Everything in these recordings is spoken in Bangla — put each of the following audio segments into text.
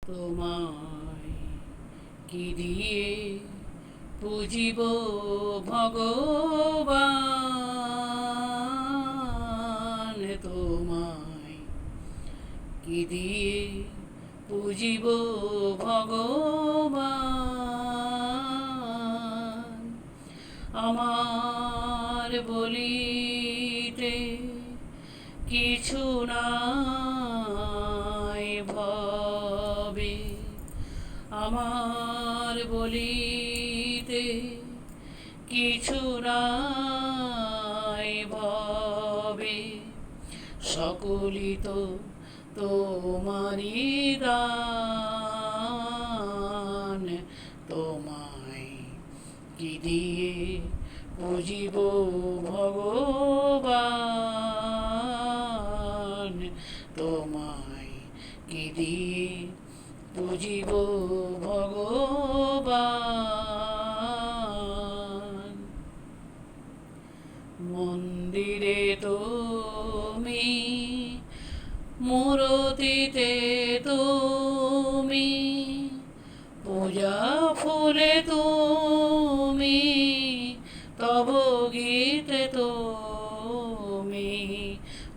তোমায় কি দিয়ে পুজিব ভগবান, তোমায় কি দিয়ে পুজিব ভগবান। আমার বলিতে কিছু নাই ভাবে, আমার বলিতে কিছু নাই ভাবে, সকলই তো তোমারই দান। তোমায় কি দিয়ে পুজিব ভগবান, তোমায় কি দিয়ে পুজিব ভগবান। মন্দিরে তুমি, মূরতিতে তুমি, পূজা ফুলে তুমি, তব গীতে তুমি।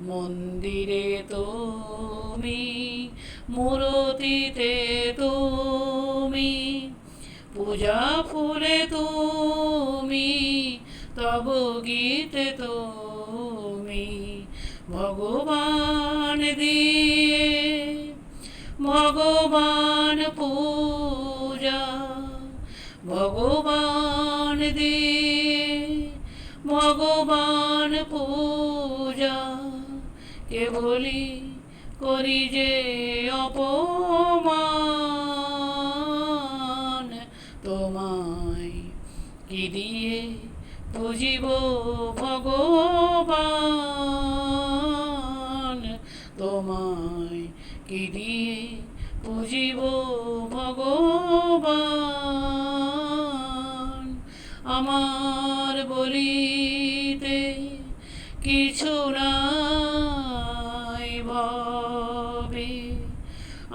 মন্দিরে তুমি, মূরতিতে তুমি, পূজা ফুলে তুমি, তব গীতে তুমি। ভগবান দিয়ে ভগবান পূজা, ভগবান দিয়ে ভগবান পূজা, কেবলই করি যে অপমান। তোমায় কি দিয়ে পুজিব ভগবান, তোমায় কি দিয়ে পুজিব ভগবান। আমার বলিতে কিছু নাই ভাবে,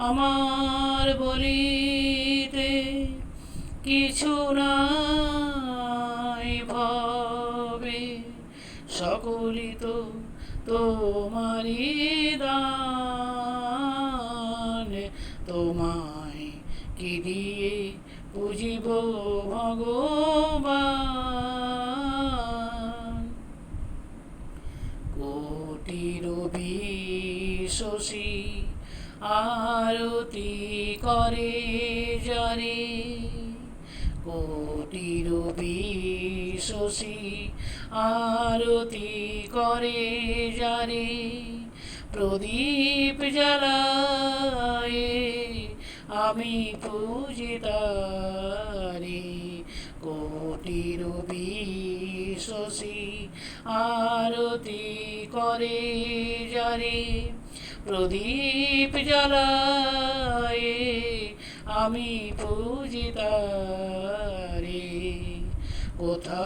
আমার বলিতে কিছু নাই ভাবে, সকলই তো তোমারই দান। তোমায় কি দিয়ে পুজিব ভগবান। কোটি রবি শশী আরতি করে যারে, কোটি রবি শশী আরতি করে যারে, প্রদীপ জ্বালায় আমি পূজি তারে। কোটি রবি শশী আরতি করে যারে, প্রদীপ জ্বালায় আমি পূজি তারে। কোথা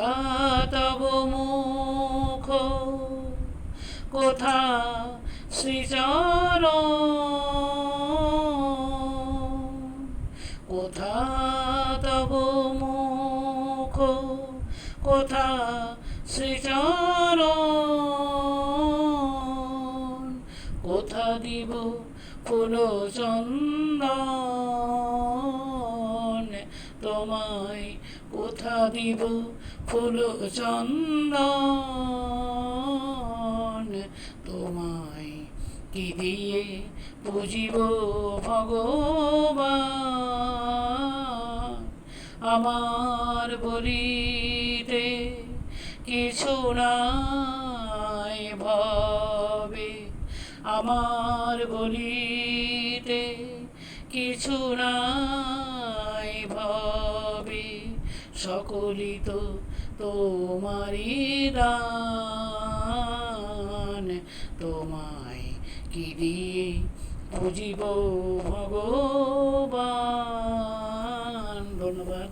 তব মুখ, কোথা শ্রীচরণ, কোথা তব মুখ, কোথা শ্রীচরণ, কোথা দিব ফুল চন্দন। তোমায় কোথা দিব ফুল চন্দন, তোমায় কি দিয়ে পুজিব ভগবান। আমার বলিতে কিছু নাই ভাবে, আমার বলিতে কিছু নাই ভাবে, সকলই তো তোমারই দান। তোমায় কি দিয়ে পুজিব ভগবান। ধন্যবাদ।